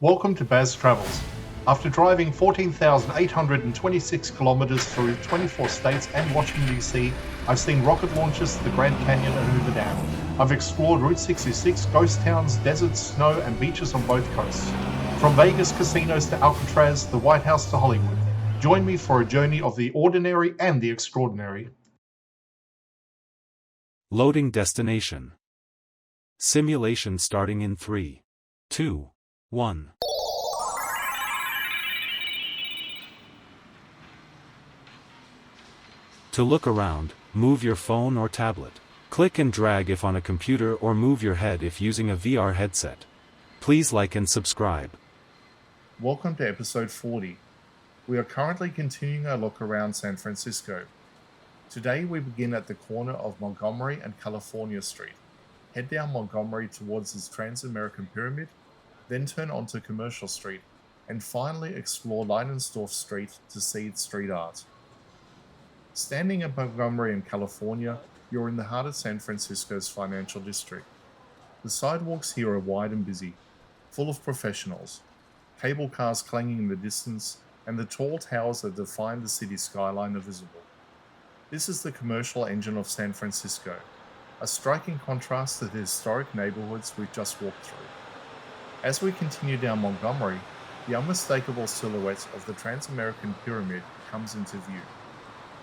Welcome to Baz Travels. After driving 14,826 kilometers through 24 states and Washington, D.C., I've seen rocket launches to the Grand Canyon and Hoover Dam. I've explored Route 66, ghost towns, deserts, snow, and beaches on both coasts. From Vegas casinos to Alcatraz, the White House to Hollywood. Join me for a journey of the ordinary and the extraordinary. Loading destination. Simulation starting in 3, 2, 1. To look around, move your phone or tablet. Click and drag if on a computer or move your head if using a VR headset. Please like and subscribe. Welcome to episode 40. We are currently continuing our look around San Francisco. Today we begin at the corner of Montgomery and California Street. Head down Montgomery towards its Transamerican Pyramid, then turn onto Commercial Street, and finally explore Leidensdorf Street to see its street art. Standing in Montgomery and California, you're in the heart of San Francisco's financial district. The sidewalks here are wide and busy, full of professionals, cable cars clanging in the distance, and the tall towers that define the city skyline are visible. This is the commercial engine of San Francisco, a striking contrast to the historic neighborhoods we've just walked through. As we continue down Montgomery, the unmistakable silhouette of the Transamerican Pyramid comes into view.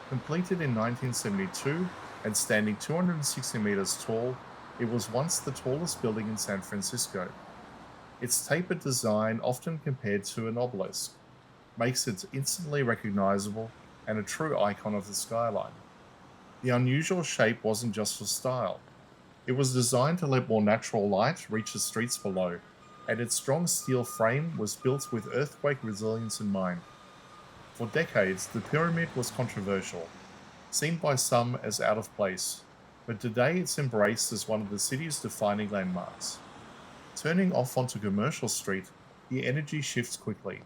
Completed in 1972 and standing 260 meters tall, it was once the tallest building in San Francisco. Its tapered design, often compared to an obelisk, makes it instantly recognizable and a true icon of the skyline. The unusual shape wasn't just for style. It was designed to let more natural light reach the streets below, and its strong steel frame was built with earthquake resilience in mind. For decades, the pyramid was controversial, seen by some as out of place, but today it's embraced as one of the city's defining landmarks. Turning off onto Commercial Street, the energy shifts quickly.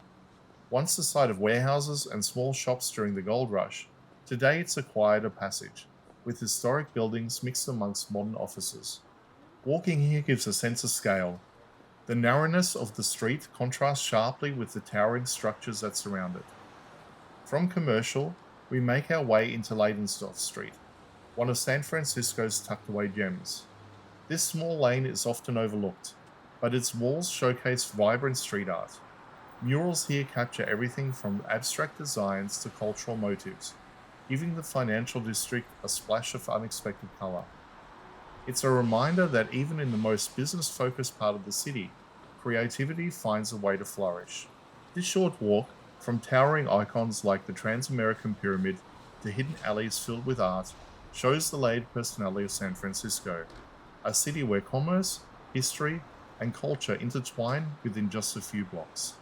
Once the site of warehouses and small shops during the gold rush, today it's a quieter passage, with historic buildings mixed amongst modern offices. Walking here gives a sense of scale. The narrowness of the street contrasts sharply with the towering structures that surround it. From Commercial, we make our way into Leidensdorf Street, one of San Francisco's tucked-away gems. This small lane is often overlooked, but its walls showcase vibrant street art. Murals here capture everything from abstract designs to cultural motifs, giving the financial district a splash of unexpected color. It's a reminder that even in the most business-focused part of the city, creativity finds a way to flourish. This short walk, from towering icons like the Transamerican Pyramid to hidden alleys filled with art, shows the layered personality of San Francisco, a city where commerce, history, and culture intertwine within just a few blocks.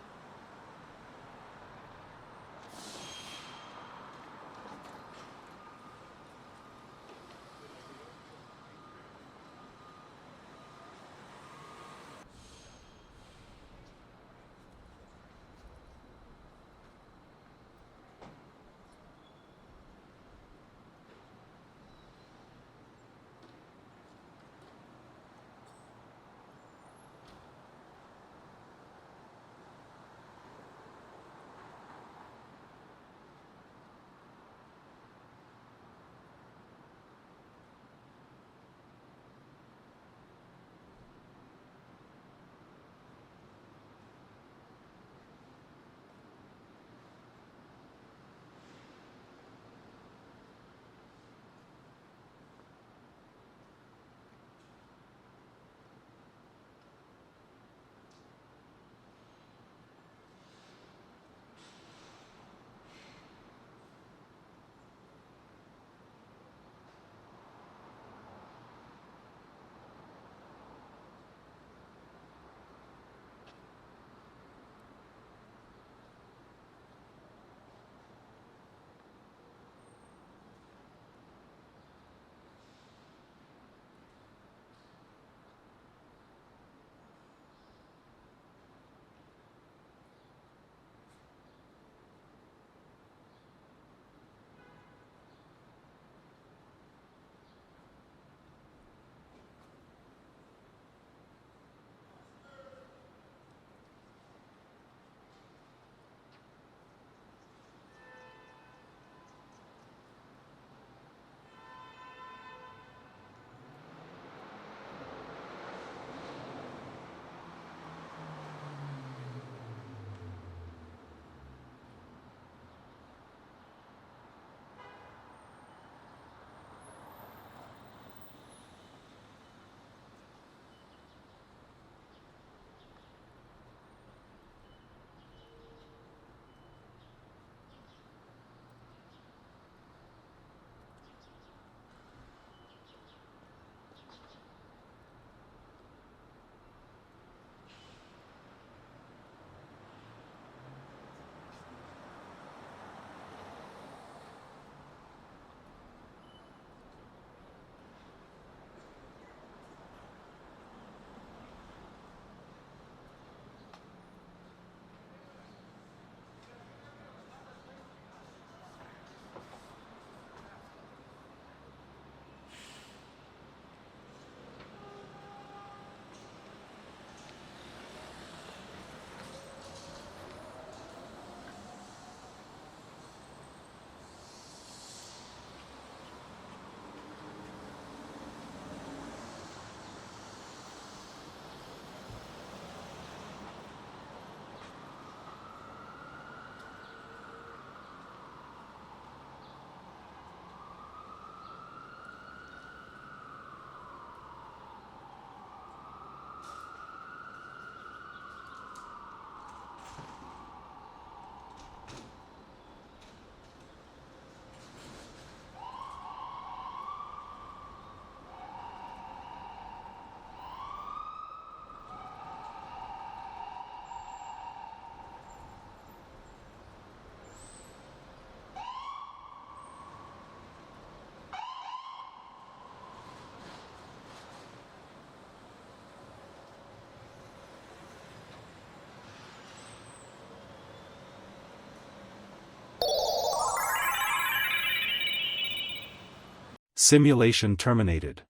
Simulation terminated.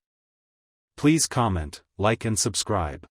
Please comment, like and subscribe.